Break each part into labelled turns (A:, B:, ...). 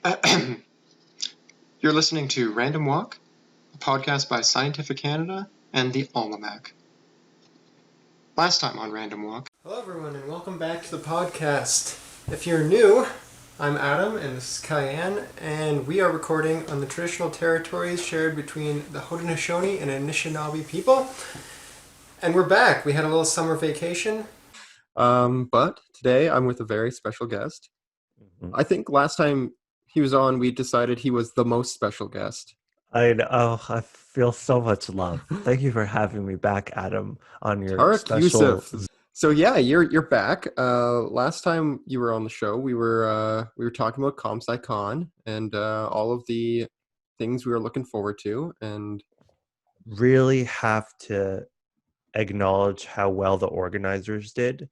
A: You're listening to Random Walk, a podcast by Scientific Canada and the Almanac. Last time on Random Walk. Hello everyone and welcome back to the podcast. If you're new, I'm Adam and this is Cayenne, and we are recording on the traditional territories shared between the Haudenosaunee and Anishinaabe people. And we're back. We had a little summer vacation. But today I'm with a very special guest. Mm-hmm. I think last time he was on, we decided he was the most special guest.
B: I feel so much love. Thank you for having me back, Adam, on your
A: Tareq
B: special...
A: Yousef. So yeah, you're back. Last time you were on the show, we were talking about ComSciCon and all of the things we were looking forward to, and
B: really have to acknowledge how well the organizers did.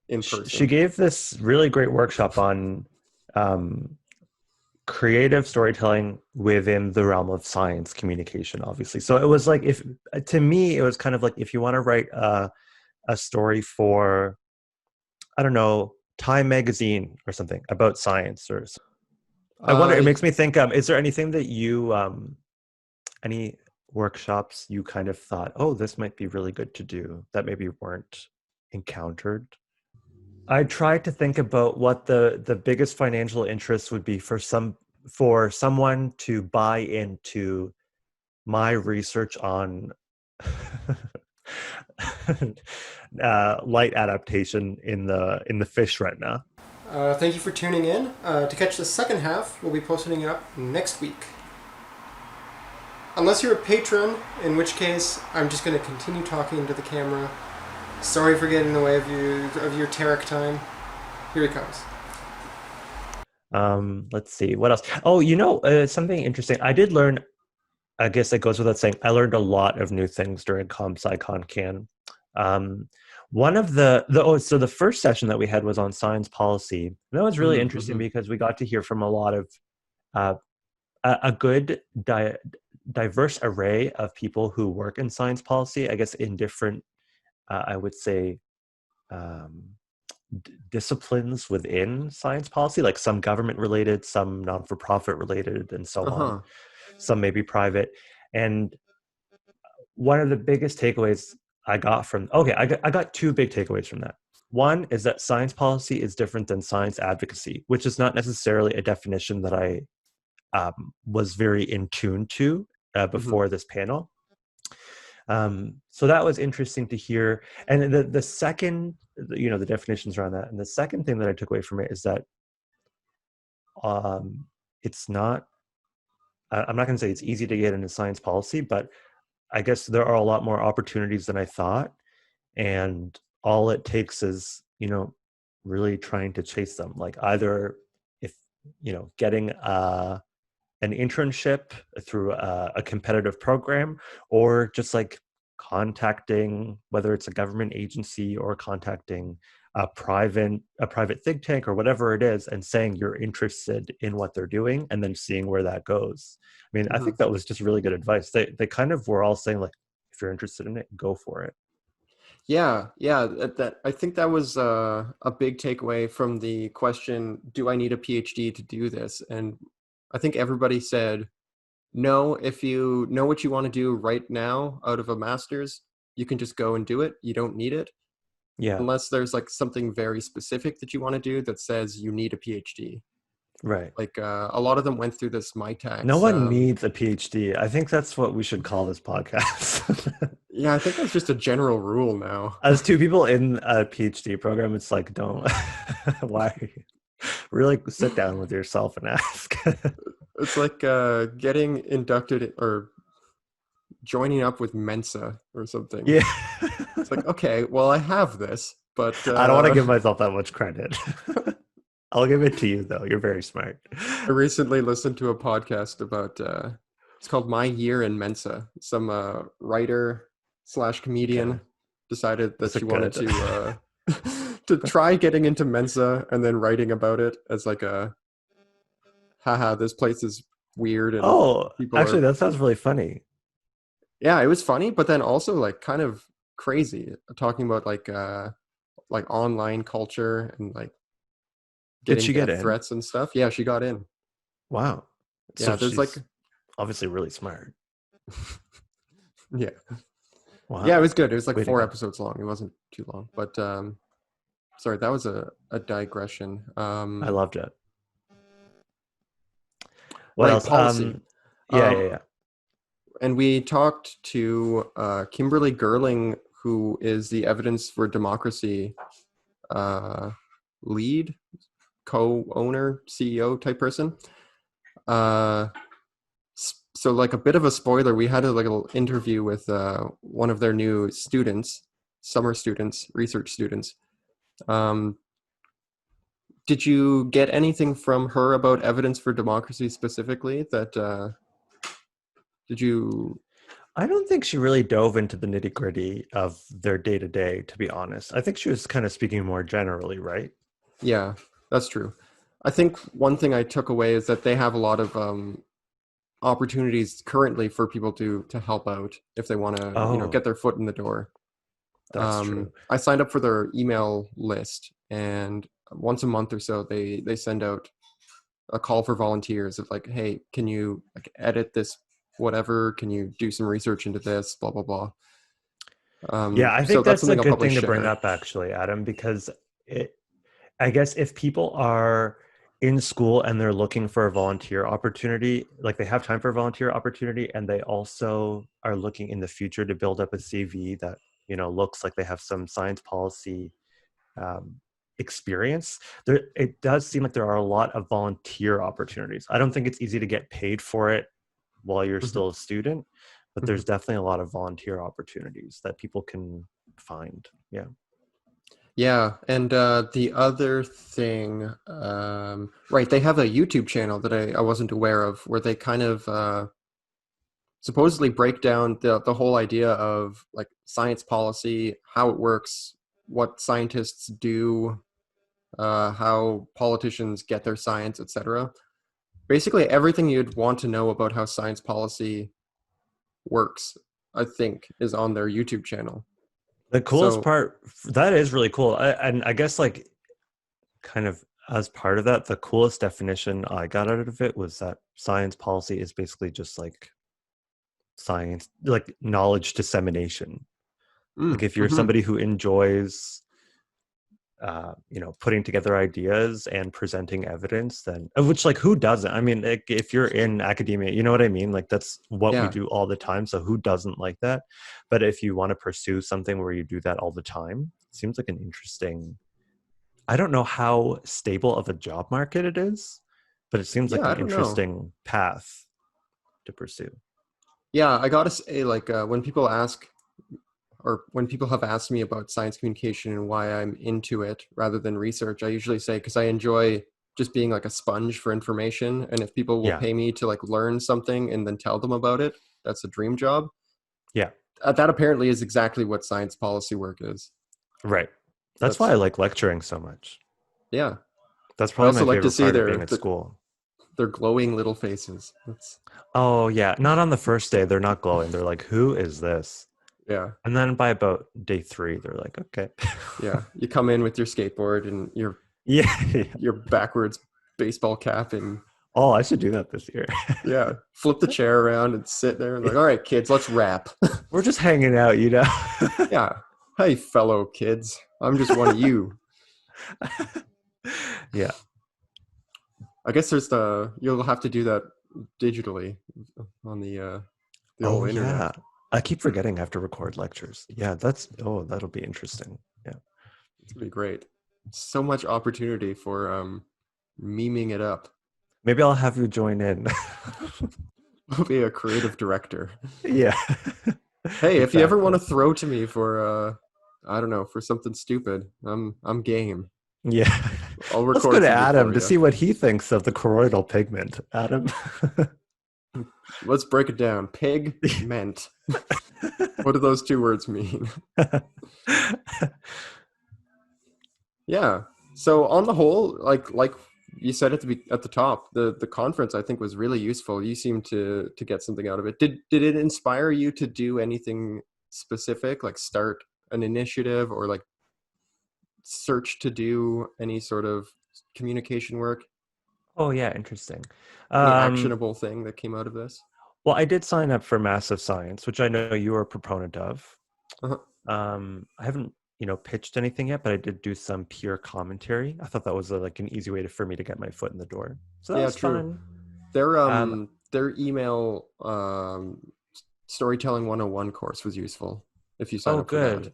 A: In person,
B: she gave this really great workshop on creative storytelling within the realm of science communication, obviously. So it was like, to me, it was kind of like if you want to write a story for, I don't know, Time magazine or something about science, or I wonder, it makes me think, is there anything that you, any workshops you kind of thought, oh, this might be really good to do, that maybe weren't encountered? I tried to think about what the biggest financial interest would be for someone to buy into my research on light adaptation in the fish retina.
A: Thank you for tuning in. To catch the second half, we'll be posting it up next week. Unless you're a patron, in which case I'm just going to continue talking into the camera. Sorry for getting in the way of your Tareq time. Here he comes.
B: Let's see, what else? Oh, something interesting. I did learn, I guess it goes without saying, I learned a lot of new things during ComSciConCan. One of so the first session that we had was on science policy. And that was really interesting because we got to hear from a lot of a good diverse array of people who work in science policy, I guess in different I would say disciplines within science policy, like some government related, some non-for-profit related, and so on. Some maybe private. And one of the biggest takeaways I got I got two big takeaways from that. One is that science policy is different than science advocacy, which is not necessarily a definition that I was very in tune to before this panel. So that was interesting to hear. And the second, the definitions around that. And the second thing that I took away from it is that it's not, I'm not going to say it's easy to get into science policy, but I guess there are a lot more opportunities than I thought. And all it takes is, really trying to chase them. Like either getting an internship through a competitive program, or just like contacting, whether it's a government agency or contacting a private think tank or whatever it is, and saying you're interested in what they're doing, and then seeing where that goes. I mean, I think that was just really good advice. They kind of were all saying, like, if you're interested in it, go for it.
A: Yeah. That I think that was a big takeaway from the question, do I need a PhD to do this? And I think everybody said, no, if you know what you want to do right now out of a master's, you can just go and do it. You don't need it.
B: Yeah.
A: Unless there's like something very specific that you want to do that says you need a PhD.
B: Right.
A: Like a lot of them went through this MyTax.
B: No one needs a PhD. I think that's what we should call this podcast.
A: Yeah, I think that's just a general rule now.
B: As two people in a PhD program, it's like, don't. Why? Really sit down with yourself and ask.
A: It's like getting inducted or joining up with Mensa or something.
B: Yeah.
A: It's like, okay, well, I have this, but
B: I don't want to give myself that much credit. I'll give it to you, though. You're very smart.
A: I recently listened to a podcast about, it's called My Year in Mensa. Some writer/comedian decided that she wanted to to try getting into Mensa and then writing about it as like a, haha, this place is weird. And
B: actually, that sounds really funny.
A: Yeah, it was funny, but then also like kind of crazy, talking about like online culture and like
B: Did she get
A: death
B: in?
A: threats and stuff. Yeah, she got in.
B: Wow.
A: Yeah,
B: So
A: there's like,
B: she's obviously really smart.
A: yeah. Yeah, it
B: Wow.
A: was good. It was like
B: Way to
A: 4
B: go.
A: episodes long. It wasn't too long. But sorry, that was a digression.
B: I loved it. What
A: Right,
B: else?
A: policy.
B: Yeah, yeah, yeah.
A: And we talked to Kimberly Gerling, who is the Evidence for Democracy uh, lead, co-owner, CEO type person. Uh, so like a bit of a spoiler, we had a little interview with one of their new students, summer students, research students. Um, did you get anything from her about Evidence for Democracy specifically? That did you?
B: I don't think she really dove into the nitty gritty of their day to day, to be honest. I think she was kind of speaking more generally, right?
A: Yeah, that's true. I think one thing I took away is that they have a lot of opportunities currently for people to help out if they want to,
B: Oh,
A: get their foot in the door.
B: that's true.
A: I signed up for their email list, and once a month or so, they send out a call for volunteers of like, hey, can you like edit this, whatever? Can you do some research into this? Blah blah blah.
B: Yeah, I
A: So
B: think
A: that's
B: that's a
A: something I'll
B: good
A: probably
B: thing to bring
A: share.
B: up, actually, Adam, because I guess if people are in school and they're looking for a volunteer opportunity, like they have time for a volunteer opportunity, and they also are looking in the future to build up a CV that, looks like they have some science policy um, experience, it does seem like there are a lot of volunteer opportunities. I don't think it's easy to get paid for it while you're
A: Mhm,
B: still a student, but
A: mhm.
B: there's definitely a lot of volunteer opportunities that people can find. Yeah.
A: Yeah, and the other thing, right, they have a YouTube channel that I wasn't aware of, where they kind of supposedly break down the whole idea of like science policy, how it works, what scientists do, how politicians get their science, etc. Basically, everything you'd want to know about how science policy works, I think, is on their YouTube channel.
B: The coolest
A: So,
B: part, that is really cool. And I guess, like, kind of as part of that, the coolest definition I got out of it was that science policy is basically just like science, like knowledge dissemination. Like if you're
A: mhm.
B: somebody who enjoys putting together ideas and presenting evidence, then which, like, who doesn't? I mean, like, if you're in academia, you know what I mean, like that's what we
A: Yeah,
B: do all the time, so who doesn't like that? But if you want to pursue something where you do that all the time, it seems like an interesting, I don't know how stable of a job market it is, but it seems like
A: yeah,
B: an
A: I don't know.
B: interesting path to pursue.
A: Yeah, I gotta say, like, when people ask, or when people have asked me about science communication and why I'm into it rather than research, I usually say because I enjoy just being like a sponge for information. And if people will
B: Yeah,
A: pay me to like learn something and then tell them about it, that's a dream job.
B: yeah,
A: That apparently is exactly what science policy work is.
B: right. That's why
A: That's
B: I like lecturing so much.
A: yeah.
B: That's
A: I
B: probably
A: also
B: my
A: like to
B: favorite
A: see
B: part of being at school.
A: their glowing little faces. That's
B: Oh yeah, not on the first day. They're not glowing. They're like, "Who is this?"
A: yeah,
B: And then by about day 3, they're like, "Okay."
A: yeah. You come in with your skateboard and
B: Yeah, yeah.
A: your backwards baseball cap and
B: Oh, I should do that this year.
A: yeah, flip the chair around and sit there and like, all right, kids, let's rap.
B: We're just hanging out, you know.
A: Yeah. Hey, fellow kids. I'm just one of you.
B: Yeah.
A: I guess you'll have to do that digitally on the
B: Oh
A: old internet.
B: yeah. I keep forgetting I have to record lectures. Yeah, that'll be interesting. Yeah.
A: It's gonna be great. So much opportunity for memeing it up.
B: Maybe I'll have you join in.
A: I'll be a creative director.
B: Yeah.
A: Hey, if you ever want
B: Exactly.
A: to throw to me for I don't know, for something stupid, I'm game.
B: Yeah.
A: I'll
B: Let's go
A: record
B: to
A: something
B: Adam
A: for
B: to
A: you.
B: see what he thinks of the choroidal pigment. Adam.
A: Let's break it down. Pigment. What do those two words mean? Yeah. So on the whole, like you said at the top, the conference I think was really useful. You seem to get something out of it. Did it inspire you to do anything specific, like start an initiative or like search to do any sort of communication work?
B: Oh yeah, interesting.
A: Any
B: Um,
A: actionable thing that came out of this?
B: well, I did sign up for Massive Science, which I know you are a proponent of.
A: Uh-huh.
B: I haven't, pitched anything yet, but I did do some peer commentary. I thought that was like an easy way for me to get my foot in the door. So that
A: Yeah,
B: was
A: true.
B: fun.
A: Their
B: Um,
A: email storytelling 101 course was useful if you sign
B: oh,
A: up for that.
B: good.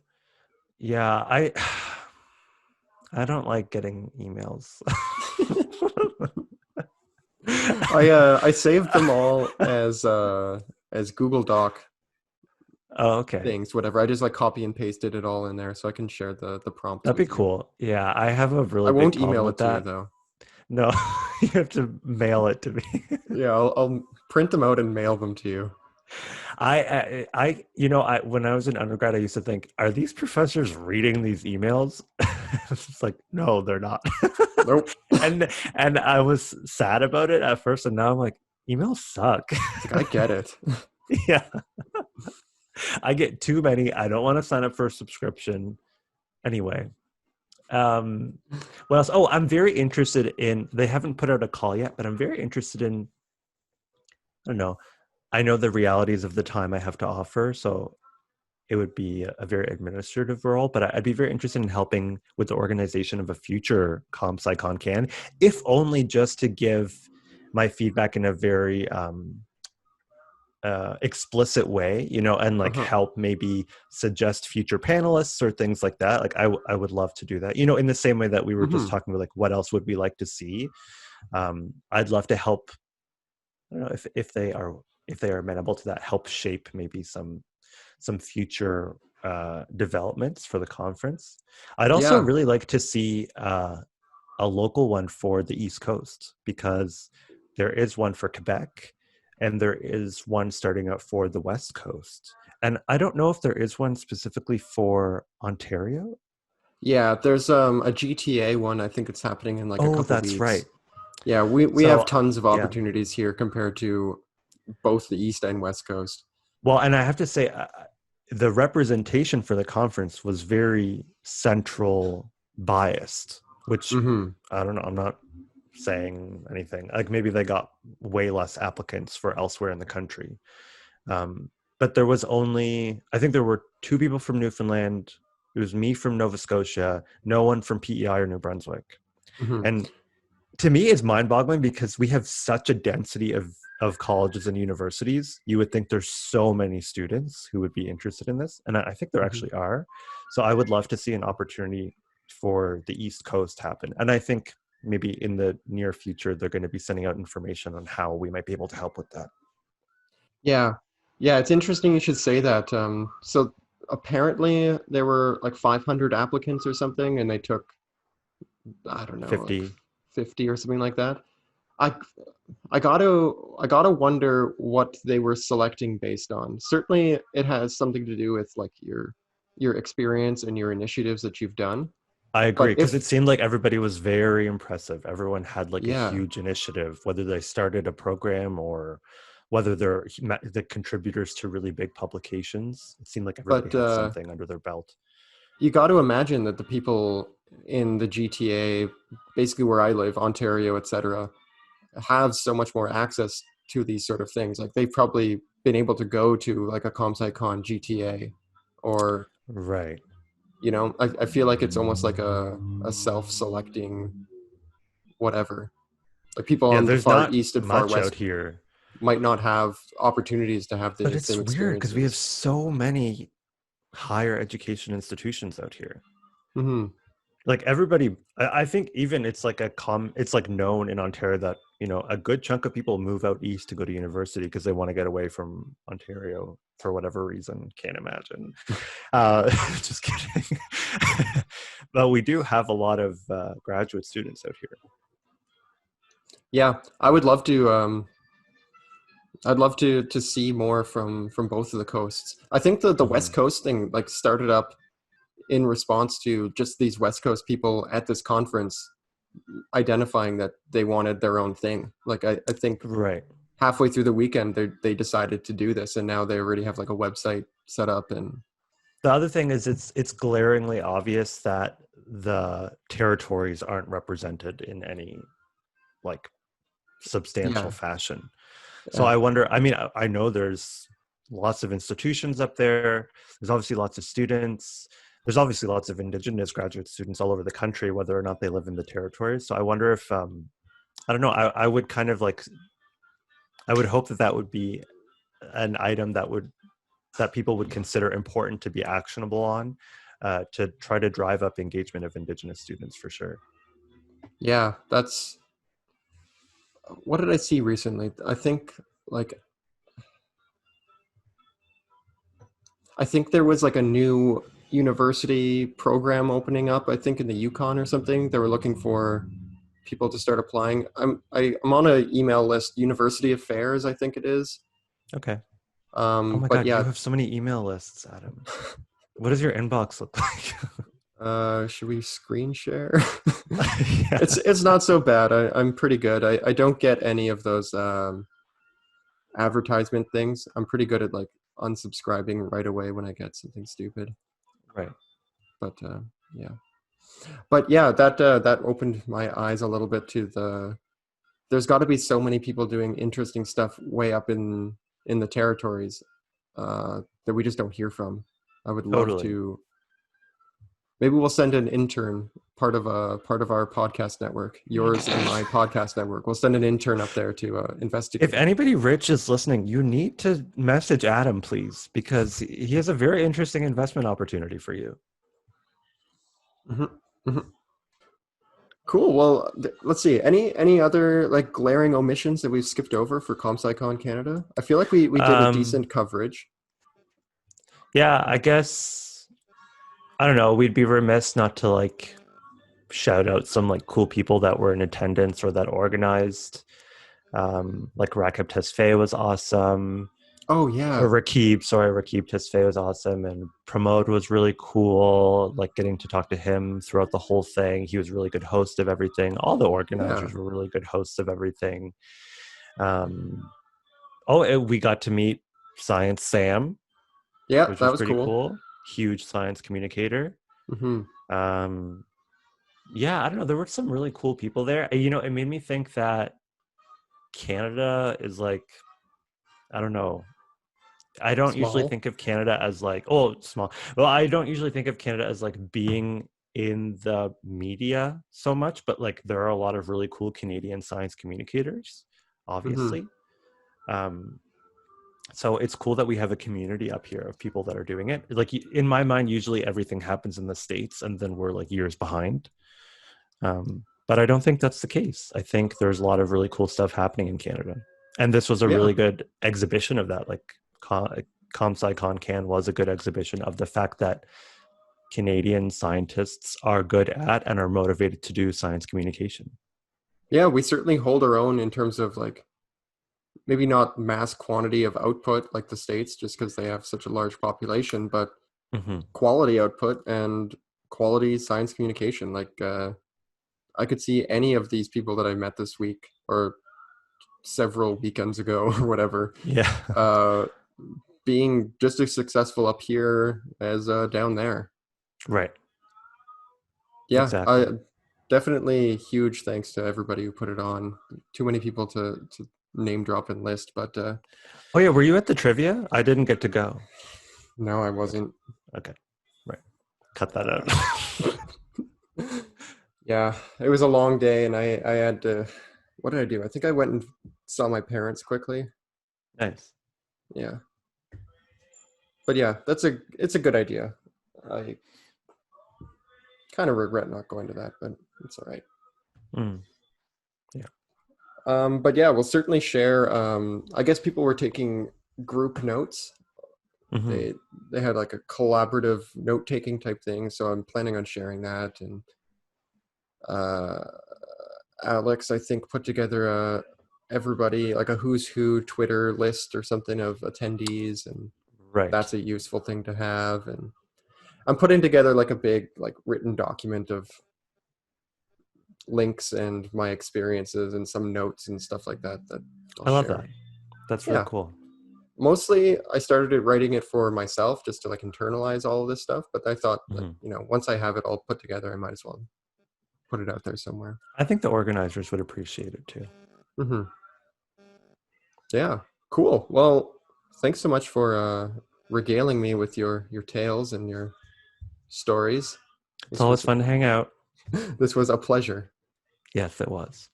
B: Yeah, I don't like getting emails.
A: I saved them all as Google Doc
B: Oh, okay.
A: things, whatever. I just like copy and pasted it all in there so I can share the prompts
B: That'd be
A: with you.
B: cool. Yeah, I have a
A: I
B: really big
A: won't
B: problem
A: email
B: with
A: it to you
B: that.
A: though.
B: No, you have to mail it to me.
A: Yeah, I'll print them out and mail them to you.
B: When I was in undergrad, I used to think, are these professors reading these emails? It's like, no, they're not.
A: Nope.
B: And I was sad about it at first, and now I'm like, emails suck.
A: It's like I get it.
B: Yeah, I get too many. I don't want to sign up for a subscription. Anyway, what else? Oh, I'm very interested in. They haven't put out a call yet, but I'm very interested in. I don't know. I know the realities of the time I have to offer, so it would be a very administrative role, but I'd be very interested in helping with the organization of a future ComSciConCan, if only just to give my feedback in a very explicit way, and like
A: Uh-huh.
B: help maybe suggest future panelists or things like that. Like I would love to do that, in the same way that we were just
A: Hmm.
B: talking about, like what else would we like to see. I'd love to help. I don't know if they are amenable to that, help shape maybe some future developments for the conference. I'd also
A: Yeah.
B: really like to see a local one for the East Coast, because there is one for Quebec and there is one starting out for the West Coast. And I don't know if there is one specifically for Ontario.
A: Yeah, there's a GTA one. I think it's happening in like a
B: Oh,
A: couple
B: that's
A: weeks.
B: right.
A: Yeah, we have
B: So,
A: tons of
B: yeah.
A: opportunities here compared to both the East and West Coast.
B: Well, and I have to say, the representation for the conference was very central biased, which
A: Hmm.
B: I don't know. I'm not saying anything. Like maybe they got way less applicants for elsewhere in the country. But there was only, I think there were two people from Newfoundland. It was me from Nova Scotia, no one from PEI or New Brunswick.
A: Hmm.
B: And to me, it's mind-boggling because we have such a density of colleges and universities. You would think there's so many students who would be interested in this, and I think there
A: Hmm.
B: actually are. So I would love to see an opportunity for the East Coast happen, and I think maybe in the near future they're going to be sending out information on how we might be able to help with that.
A: Yeah, yeah, it's interesting you should say that. So apparently there were like 500 applicants or something, and they took, I don't know, like
B: 50.
A: 50 or something like that. I I gotta wonder what they were selecting based on. Certainly, it has something to do with like your experience and your initiatives that you've done.
B: I
A: But
B: agree, because
A: if
B: it seemed like everybody was very impressive. Everyone had like a
A: yeah,
B: huge initiative, whether they started a program or whether they're the contributors to really big publications. It seemed like everybody
A: but
B: had something under their belt.
A: you got to imagine that the people in the GTA, basically where I live, Ontario, etc., have so much more access to these sort of things. Like they've probably been able to go to like a ComSciCon GTA, or
B: Right.
A: I feel like it's almost like a self-selecting whatever. Like people
B: Yeah,
A: on the
B: there's
A: far
B: not
A: east and far
B: much out
A: west
B: here,
A: might not have opportunities to have
B: but
A: the
B: it's
A: same
B: weird because we have
A: experiences.
B: so many higher education institutions out here.
A: Hmm.
B: Like everybody, I think even it's like known in Ontario that a good chunk of people move out east to go to university because they want to get away from Ontario for whatever reason. Can't imagine. Just kidding. But we do have a lot of graduate students out here.
A: Yeah, I would love to. I'd love to see more from both of the coasts. I think the
B: Hmm.
A: West Coast thing like started up in response to just these West Coast people at this conference identifying that they wanted their own thing. Like I think
B: Right.
A: halfway through the weekend they decided to do this, and now they already have like a website set up. And
B: The other thing is it's glaringly obvious that the territories aren't represented in any like substantial
C: Yeah.
B: fashion. So
C: Yeah.
B: I wonder, I mean, I know there's lots of institutions up there. There's obviously lots of students. There's obviously lots of Indigenous graduate students all over the country, whether or not they live in the territories. So I wonder if, I don't know, I would kind of like, I would hope that that would be an item that people would consider important to be actionable on, to try to drive up engagement of Indigenous students for sure.
C: Yeah, that's what did I see recently? I think there was like a new university program opening up, I think in the Yukon or something. They were looking for people to start applying. I'm on an email list, University Affairs, I think it is.
B: Okay. Oh my
C: But
B: God, you
C: yeah,
B: have so many email lists, Adam. What does your inbox look like?
C: should we screen share?
B: Yeah.
C: It's not so bad. I'm pretty good. I don't get any of those advertisement things. I'm pretty good at like unsubscribing right away when I get something stupid.
B: Right.
C: But yeah. But yeah, that opened my eyes a little bit to there's got to be so many people doing interesting stuff way up in the territories that we just don't hear from. I would love
B: Totally.
C: to. Maybe we'll send an intern, part of our podcast network, yours and my podcast network. We'll send an intern up there to investigate.
B: If anybody rich is listening, you need to message Adam, please, because he has a very interesting investment opportunity for you.
C: Mm-hmm. Mm-hmm. Cool. Well, let's see. Any other like glaring omissions that we've skipped over for ComSciCon Canada? I feel like we did a decent coverage.
B: Yeah, I guess, I don't know, we'd be remiss not to like shout out some like cool people that were in attendance or that organized. Like Rakib Tesfaye was awesome.
C: Oh yeah.
B: Or Rakib Tesfaye was awesome, and Pramod was really cool. Like getting to talk to him throughout the whole thing. He was a really good host of everything. All the organizers were really good hosts of everything. We got to meet Science Sam,
C: Yeah,
B: which
C: that
B: was
C: was
B: pretty
C: cool.
B: cool. Huge science communicator.
C: Mm-hmm.
B: Yeah, I don't know. There were some really cool people there. You know, it made me think that Canada is like, I don't know. I don't usually
C: Small.
B: think of Canada as like, oh, small. Well, I don't usually think of Canada as like being in the media so much, but like there are a lot of really cool Canadian science communicators,
C: Mm-hmm.
B: obviously. So it's cool that we have a community up here of people that are doing it. Like in my mind, usually everything happens in the States and then we're like years behind. But I don't think that's the case. I think there's a lot of really cool stuff happening in Canada. And this was a
C: Yeah.
B: really good exhibition of that. Like ComSciConCan was a good exhibition of the fact that Canadian scientists are good at and are motivated to do science communication.
C: Yeah, we certainly hold our own in terms of like maybe not mass quantity of output like the States, just because they have such a large population, but
B: Mm-hmm.
C: quality output and quality science communication. Like I could see any of these people that I met this week or several weekends ago or whatever,
B: Yeah.
C: being just as successful up here as down there.
B: Right.
C: Yeah,
B: Exactly.
C: definitely huge thanks to everybody who put it on. Too many people to name drop and list, but
B: Oh yeah, were you at the trivia? I didn't get to go.
C: no, I wasn't.
B: Okay. Right. Cut that out.
C: Yeah, it was a long day, and I had to. What did I do? I think I went and saw my parents quickly.
B: Nice.
C: Yeah, but yeah, it's a good idea. I kind of regret not going to that, but it's all right.
B: Mm. Yeah.
C: But yeah, we'll certainly share. I guess people were taking group notes.
B: Mm-hmm.
C: They had like a collaborative note taking type thing, so I'm planning on sharing that. And Alex, I think, put together everybody like a who's who Twitter list or something of attendees, and
B: Right.
C: that's a useful thing to have. And I'm putting together like a big like written document of links and my experiences and some notes and stuff like that I'll
B: I love
C: share.
B: that. That's really
C: Yeah.
B: cool.
C: Mostly I started writing it for myself just to like internalize all of this stuff, but I thought like, once I have it all put together, I might as well put it out there somewhere.
B: I think the organizers would appreciate it too.
C: Mm-hmm. Yeah, cool. Well, thanks so much for regaling me with your tales and your stories.
B: It's
C: This
B: always
C: was
B: fun to hang out.
C: this was a pleasure.
B: Yes, it was.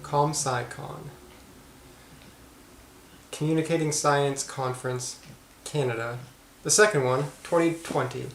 A: ComSciCon. Communicating Science Conference, Canada. The second one, 2020.